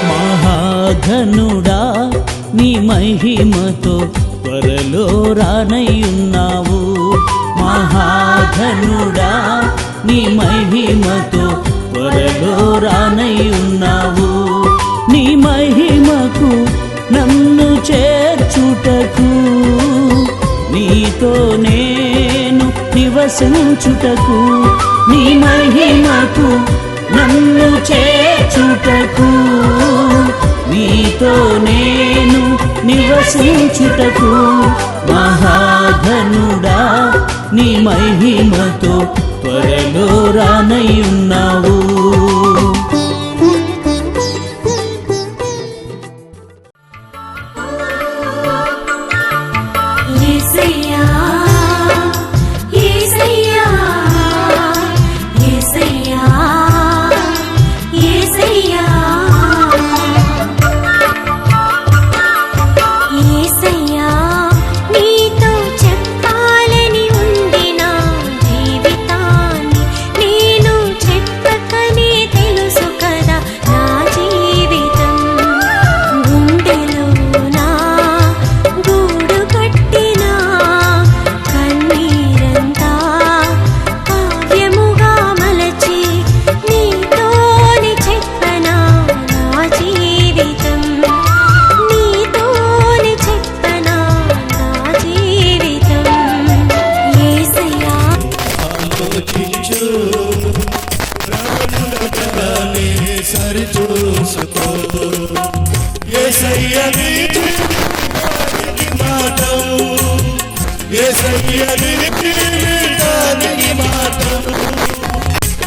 మహాఘనుడా నీ మహిమతో త్వరలో రానయ్యున్నావు. మహాఘనుడా నీ మహిమతో త్వరలో రానయ్యున్నావు. నీ మహిమకు నన్ను చేర్చుటకు, నీతో నేను నివసించుటకు, నీ మహిమకు నన్ను చేర్చుటకు, నీతో నేను నివసించుటకు. మహాఘనుడా నీ మహిమతో త్వరలో రానయ్యున్నావు.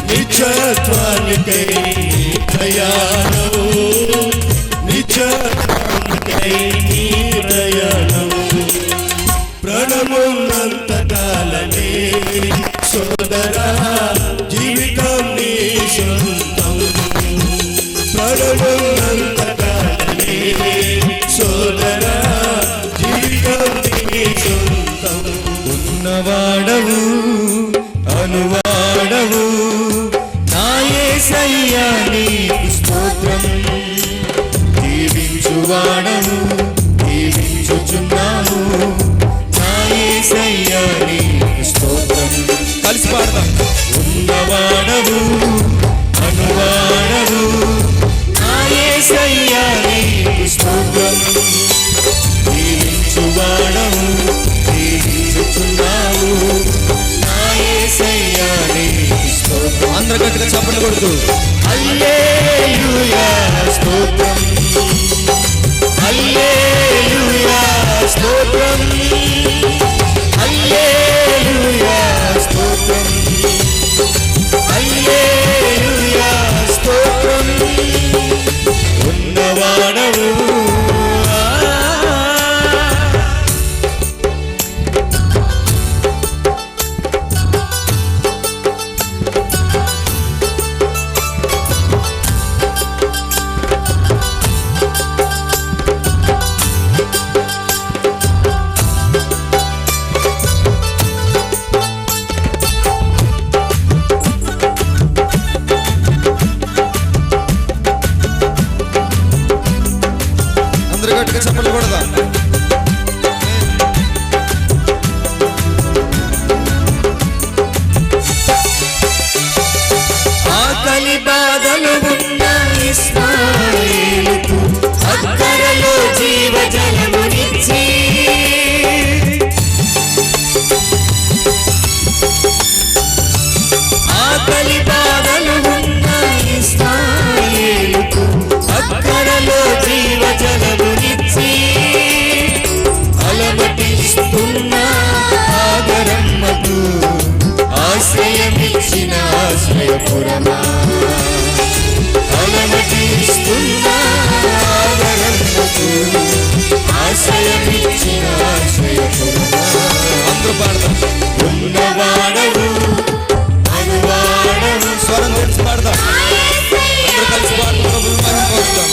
నిత్యత్వానికై ప్రయాణము, నిత్యత్వానికై నీ ప్రయాణము. ప్రాణమున్నంత కాలమే సోదరా జీవితం నీ సొంతం. ప్రాణమున్నంత కాలమే సోదరా జీవితం నీ సొంతం. ఉన్నవాడవు అనువాడవు నా యేసయ్యా నీకు స్తోత్రం. దీవించువాడవు దీవించుచున్నావు నా యేసయ్యా నీకు స్తోత్రం. కలిసి పాడదాం. ఉన్నవాడవు అనువాడవు నా యేసయ్యా నీకు స్తోత్రం. దీవించువాడవు దీవించుచున్నావు అందరూ గట్టిగా చప్పట్లు కొడుతూ హల్లెలూయా స్తోత్రం, హల్లెలూయా స్తోత్రం, హల్లెలూయా స్తోత్రం, హల్లెలూయా స్తోత్రం. ఉన్నవాడవు చప్పట్లు కొడదాం. ఆకలి బాధలు ఉన్న ఇశ్రాయేలుకు అక్కరలో జీవజలమునిచ్చి, ఆకలి బాధలు ఉన్న ఇశ్రాయేలుకు అక్కరలో జీవజలమునిచ్చి, అలమటిస్తున్న ఆదరమ్మకు ఆశ్రయమిచ్చిన ఆశ్రయపురమా, అలమటిస్తున్న ఆదరమ్మకు ఆశ్రయమిచ్చిన ఆశ్రయపురమా. అందరూ పాడదాం. ఉన్నవాడవు అనువాడవు స్వరం తెచ్చి పాడదాం. అందరూ కలిసి పాడుతాం.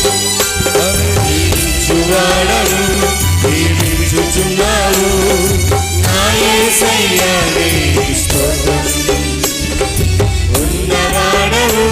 వాడవు దీవించుచున్నావు నా యేసయ్యా నీకు స్తోత్రం. ఉన్నవాడవు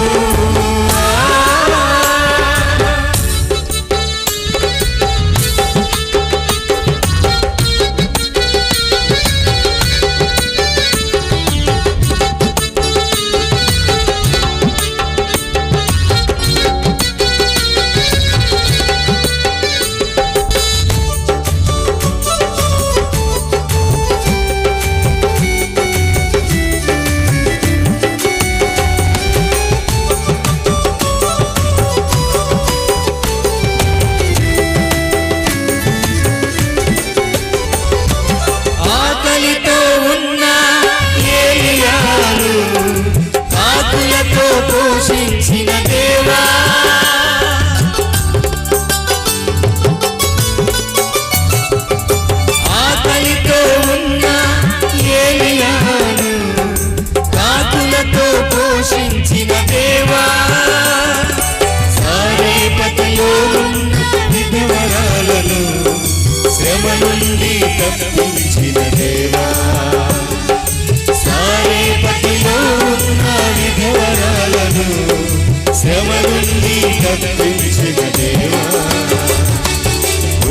శ్రమ నుండి తప్పించిన దేవా,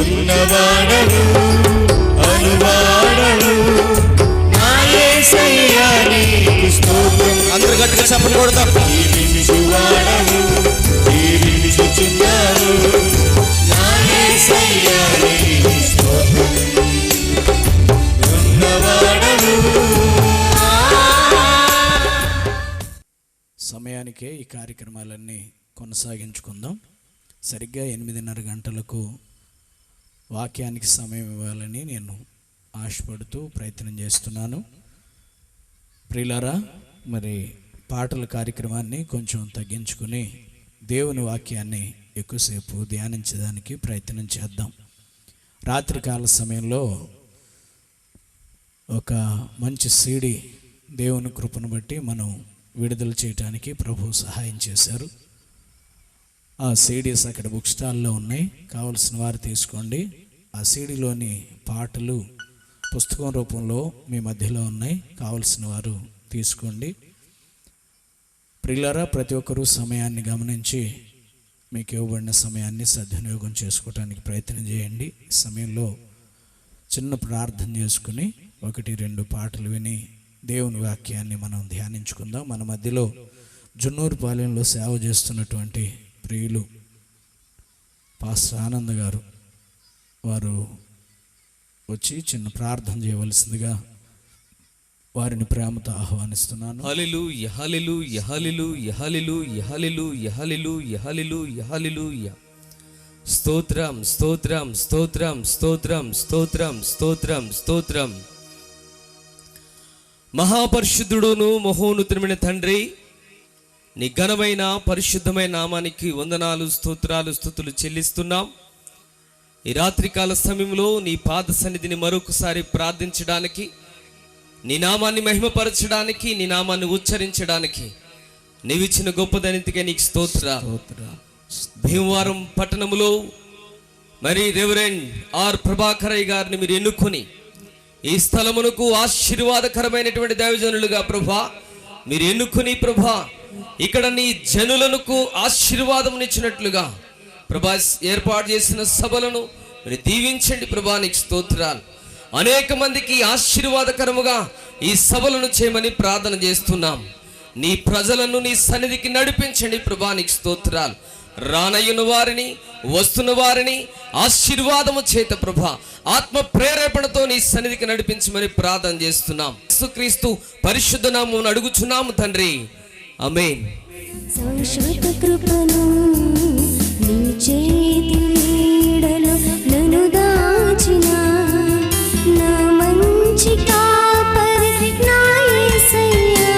ఉన్నవాడవు అనువాడవు నా యేసయ్యా నీకు స్తోత్రం. అందరూ గట్టిగా చప్పట్లు కొడతాం. దీవించువాడవు దీవించుచున్నావు నా యేసయ్యా నీకు స్తోత్రం. ఉన్నవాడవు. సమయానికే ఈ కార్యక్రమాలన్నీ కొనసాగించుకుందాం. సరిగ్గా 8:30 గంటలకు వాక్యానికి సమయం ఇవ్వాలని నేను ఆశపడుతూ ప్రయత్నం చేస్తున్నాను. ప్రియులారా, మరి పాటల కార్యక్రమాన్ని కొంచెం తగ్గించుకుని దేవుని వాక్యాన్ని ఎక్కువసేపు ధ్యానించడానికి ప్రయత్నం చేద్దాం. రాత్రికాల సమయంలో ఒక మంచి సీడీ దేవుని కృపను బట్టి మనం విడుదల చేయడానికి ప్రభు సహాయం చేశారు. ఆ సీడీస్ అక్కడ బుక్ స్టాల్లో ఉన్నాయి, కావలసిన వారు తీసుకోండి. ఆ సీడీలోని పాటలు పుస్తకం రూపంలో మీ మధ్యలో ఉన్నాయి, కావలసిన వారు తీసుకోండి. ప్రియులారా, ప్రతి ఒక్కరూ సమయాన్ని గమనించి మీకు ఇవ్వబడిన సమయాన్ని సద్వినియోగం చేసుకోవడానికి ప్రయత్నం చేయండి. ఈ సమయంలో చిన్న ప్రార్థన చేసుకుని 1-2 పాటలు విని దేవుని వాక్యాన్ని మనం ధ్యానించుకుందాం. మన మధ్యలో జున్నూరుపాలెంలో సేవ చేస్తున్నటువంటి ప్రియులు పాస్టర్ ఆనంద్ గారు వారు వచ్చి చిన్న ప్రార్థన చేయవలసిందిగా వారిని ప్రేమతో ఆహ్వానిస్తున్నాను. హల్లెలూయా హల్లెలూయా హల్లెలూయా హల్లెలూయా హల్లెలూయా హల్లెలూయా హల్లెలూయా హల్లెలూయా. స్తోత్రం స్తోత్రం స్తోత్రం స్తోత్రం స్తోత్రం స్తోత్రం స్తోత్రం. మహాపరిశుద్ధుడును మహోన్నతుడైన తండ్రి, నీ ఘనమైన పరిశుద్ధమైన నామానికి వందనాలు స్తోత్రాలు స్తుతులు చెల్లిస్తున్నాం. ఈ రాత్రికాల సమయంలో నీ పాద సన్నిధిని మరొకసారి ప్రార్థించడానికి, నీ నామాన్ని మహిమపరచడానికి, నీ నామాన్ని ఉచ్చరించడానికి నీవిచ్చిన గొప్పదనితిగా నీకు స్తోత్ర. భీమవరం పట్టణములో మరి రెవరెండ్ ఆర్ ప్రభాకరయ్య గారిని మీరు ఎన్నుకొని ఈ స్థలమునకు ఆశీర్వాదకరమైనటువంటి దైవజనులుగా ప్రభా మీరు ఎన్నుకొని ప్రభా ఇక్కడ నీ జనులకు ఆశీర్వాదమునిచ్చినట్లుగా ప్రభా ఏర్పాటు చేసిన సభలను మీరు దీవించండి ప్రభా, నీకు స్తోత్రాలు. అనేక మందికి ఆశీర్వాదకరముగా ఈ సభలను చేయమని ప్రార్థన చేస్తున్నాం. నీ ప్రజలను నీ సన్నిధికి నడిపించండి ప్రభా, నీకు స్తోత్రాలు. రానయ్యున్న వారిని వస్తున్న వారిని ఆశీర్వాదము చేత ప్రభా ఆత్మ ప్రేరేపణతో నీ సన్నిధికి నడిపించమని ప్రార్థన చేస్తున్నాం. యేసుక్రీస్తు పరిశుద్ధ నామమున అడుగుచున్నాము తండ్రి, ఆమేన్. శాశ్వత కృపను నీ చేతి నీడలో నన్ను దాచిన నా మంచి కాపరి నా యేసయ్యా.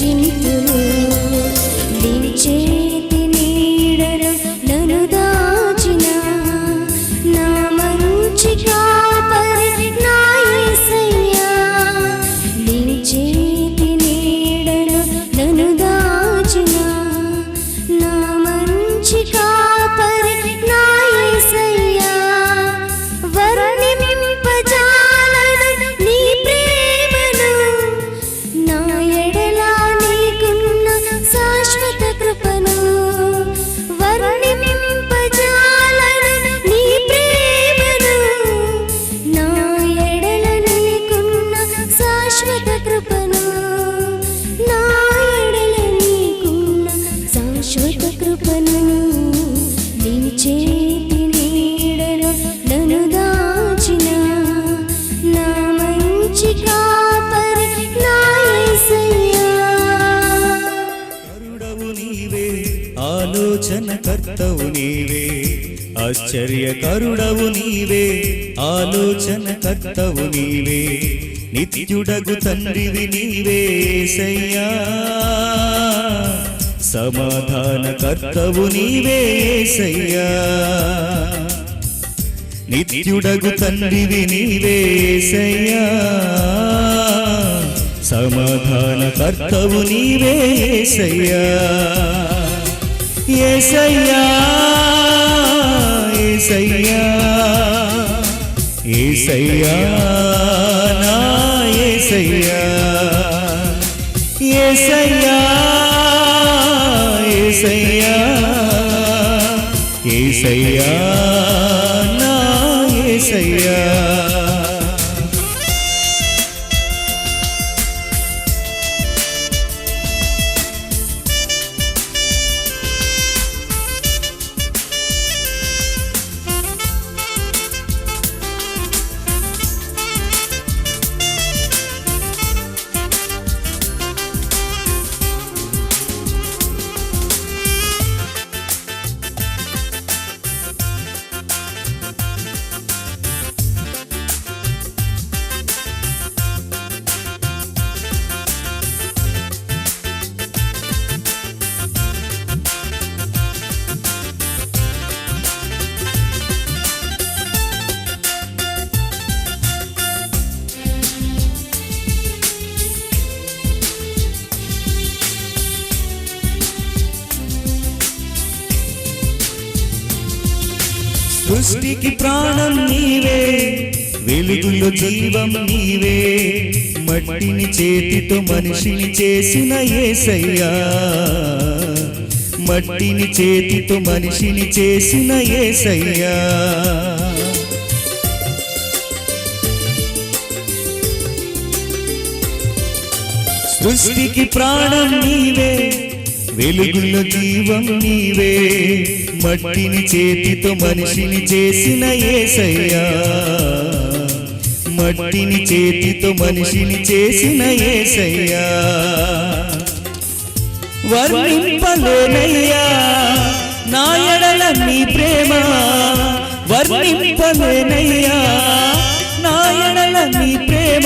స్తుతింతును నీ చేతి నీడలో నన్ను దాచిన నా మంచి కాపరి నా యేసయ్యా నీ చేతి నీడలో నన్ను దాచిన నా మంచి కాపరి నా యేసయ్యా వర్ణింపజాలను నీ ప్రేమను నా ఎడల నీకున్న శాశ్వత కృపను వర్ణింపజాలను నీ ప్రేమను నా ఎడల నీకున్న శాశ్వత కృపను నా ఎడల నీకున్న శాశ్వత కృపను నీ చేతి నీడలో నన్ను దాచిన నా మంచి కాపరి నా యేసయ్యా కరుడవు నీవే ఆలోచన కర్తవు నీవే ఆశ్చర్యకరుడవు నీవే ఆలోచన కర్తవు నీవే నిత్యుడగు తండ్రివి నీవే యేసయ్యా సమాధాన కర్తవు నీవే యేసయ్యా నిత్యుడగు తండ్రివి నీవే యేసయ్యా సమాధాన కర్తవు నీవే యేసయ్యా యేసయ్యా యేసయ్యా యేసయ్యా నా యేసయ్యా యేసయ్యా యేసయ్యా యేసయ్యా నా యేసయ్యా సృష్టికి ప్రాణం నీవే వెలుగులో జీవం నీవే మట్టిని చేతితో మనిషిని చేసిన యేసయ్యా మట్టిని చేతితో మనిషిని చేసిన యేసయ్యా సృష్టికి ప్రాణం నీవే వెలుగులో జీవం నీవే మట్టిని చేతితో మనిషిని చేసిన యేసయ్యా మట్టిని చేతితో మనిషిని చేసిన యేసయ్యా వర్ణింపలేనయ్యా నా ఎడల నీ ప్రేమ వర్ణింపలేనయ్యా నా ఎడల నీ ప్రేమ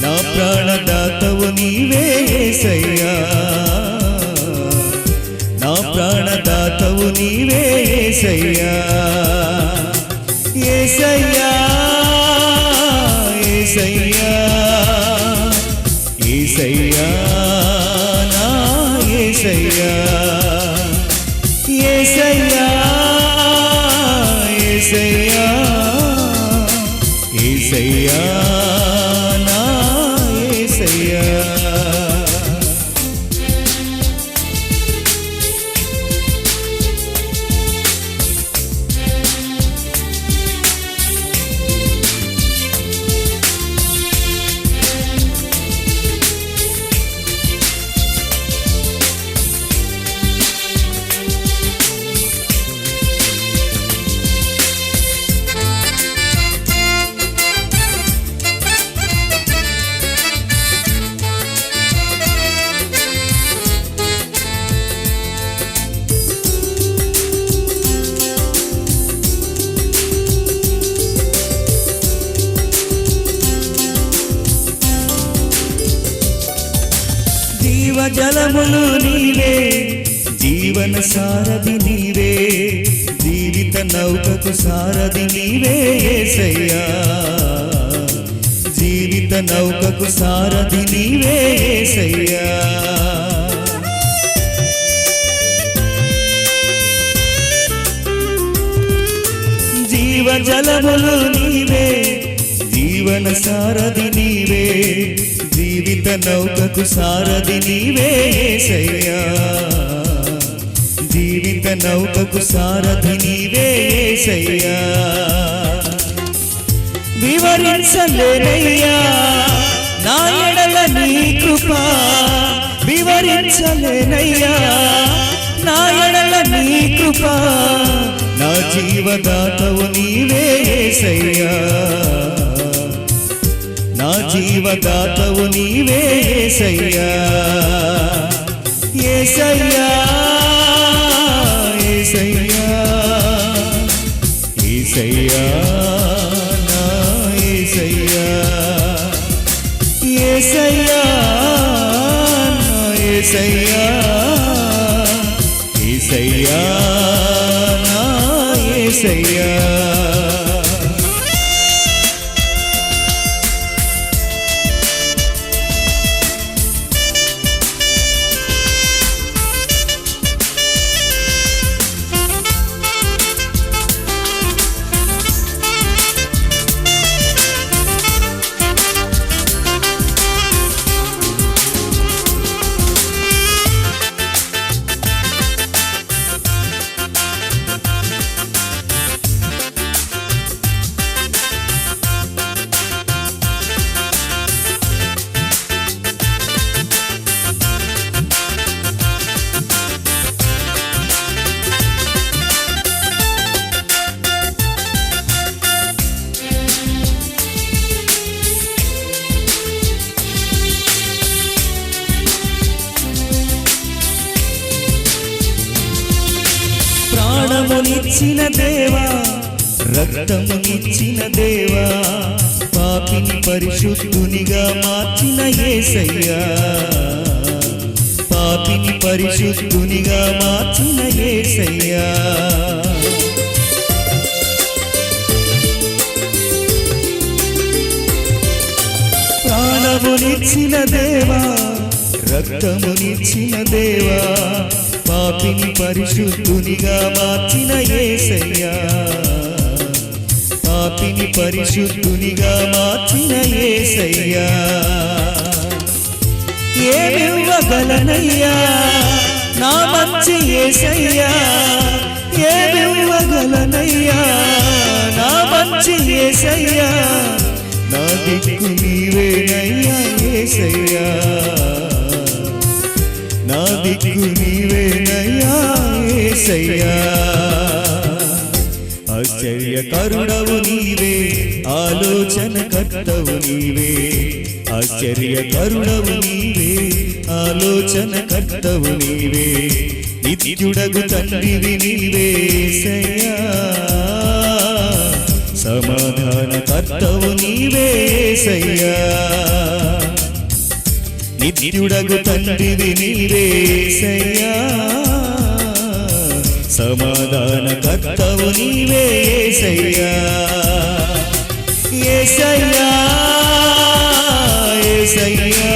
నా ప్రాణదాతవు నీవే యేసయ్యా నా ప్రాణదాతవు నీవే యేసయ్యా యేసయ్యా యేసయ్యా యేసయ్యా నా యేసయ్యా యేసయ్యా యేసయ్యా యేసయ్యా నా యేసయ్యా జీవజలములు నీవే, జీవన సారథి నీవే, జీవిత నౌకకు సారథి నీవే యేసయ్యా, జీవిత నౌకకు సారథి నీవే యేసయ్యా. జీవజలములు నీవే, జీవన సారథి నీవే, జీవిత నౌకకు సారథి నీవే యేసయ్యా, జీవిత నౌకకు సారథి నీవే యేసయ్యా. వివరించలేనయ్యా నా ఎడల నీ కృప, వివరించలేనయ్యా నా ఎడల నీ కృప, నా జీవదాతవు నీవే యేసయ్యా, నా జీవదాతవు నీవే యేసయ్యా. యేసయ్యా యేసయ్యా యేసయ్యా నా యేసయ్యా, యేసయ్యా నా యేసయ్యా, యేసయ్యా నా యేసయ్యా. ప్రాణమునిచ్చిన దేవా, రక్తమునిచ్చిన దేవా, పాపిని పరిశుద్ధునిగా మార్చిన యేసయ్యా, పాపిని పరిశుద్ధునిగా మార్చిన యేసయ్యా. ప్రాణమునిచ్చిన దేవా, రక్తమునిచ్చిన దేవా, పాపిని పరిశుద్ధునిగా మార్చిన యేసయ్యా, పాపిని పరిశుద్ధునిగా మార్చిన యేసయ్యా. ఏమివ్వగలనయ్యా నా మంచి యేసయ్యా, ఏమివ్వగలనయ్యా నా మంచి యేసయ్యా, నా దిక్కు నీవేనయ్యా యేసయ్యా, నా దిక్కు నీవేనయ్యా యేసయ్యా. ఆశ్చర్యకరుడవు నీవే, ఆలోచనకర్తవు నీవే, ఆశ్చర్యకరుడవు నీవే, ఆలోచనకర్తవు నీవే, నిత్యుడగు తండ్రివి నీవే యేసయ్యా, సమాధానకర్తవు నీవే యేసయ్యా, నిత్యుడగు తండ్రివి నీవే యేసయ్యా, సమాధానకర్తవు నీవే యేసయ్యా. యేసయ్యా యేసయ్యా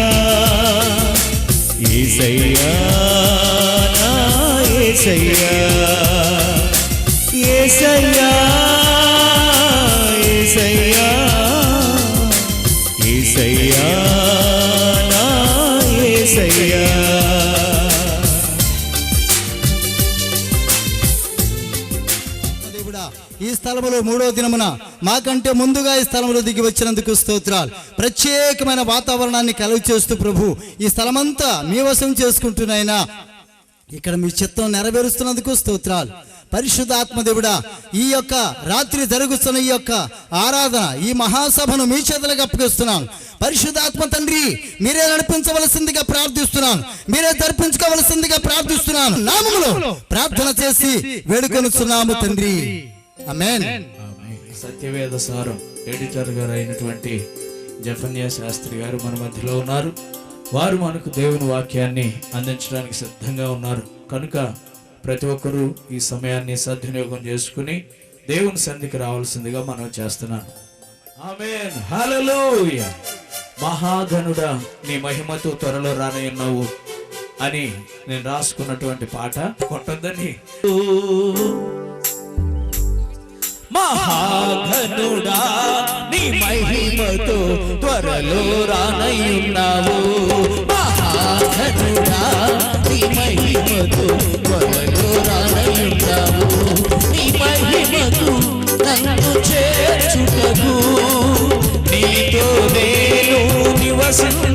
యేసయ్యా నా యేసయ్యా, యేసయ్యా యేసయ్యా యేసయ్యా నా యేసయ్యా. ఈ స్థలములో 3వ దినమున మాకంటే ముందుగా ఈ స్థలములో దిగి వచ్చినందుకు స్తోత్రాలు. ప్రత్యేకమైన వాతావరణాన్ని కలుగు చేస్తూ ప్రభు ఈ స్థలమంతా మీ వశం చేసుకుంటున్నాయినా ఇక్కడ మీ చిత్తం నెరవేరుస్తున్నందుకు స్తోత్రాలు. పరిశుద్ధాత్మ దేవుడా, ఈ యొక్క రాత్రి జరుగుతున్న ఈ యొక్క ఆరాధన, ఈ మహాసభను మీ చేతులకు అప్పగిస్తున్నాను. పరిశుద్ధాత్మ తండ్రి, మీరే నడిపించవలసిందిగా ప్రార్థిస్తున్నాను, మీరే జరిపించుకోవలసిందిగా ప్రార్థిస్తున్నాను. నామములో ప్రార్థన చేసి వేడుకొనుచున్నాము తండ్రి, ఆమేన్. సత్యవేద సారం ఎడిటర్ గారు అయినటువంటి జఫన్యా శాస్త్రి గారు మన మధ్యలో ఉన్నారు. వారు మనకు దేవుని వాక్యాన్ని అందించడానికి సిద్ధంగా ఉన్నారు కనుక ప్రతి ఒక్కరూ ఈ సమయాన్ని సద్వినియోగం చేసుకుని దేవుని సన్నిధికి రావాల్సిందిగా మనం చేస్తున్నాను. ఆమేన్, హల్లెలూయా. మహాగణుడా, నీ మహిమతో త్వరలో రానయ్యున్నావు అని నేను రాసుకున్నటువంటి పాట కొట్టొద్దని. మహాఘనుడా నీ మహిమతో త్వరలో రానయ్యున్నావు. మహాఘనుడా నీ మహిమతో త్వరలో రానయ్యున్నావు. నీ మహిమకు నన్ను చేర్చుటకు నీతో నేను నివసించ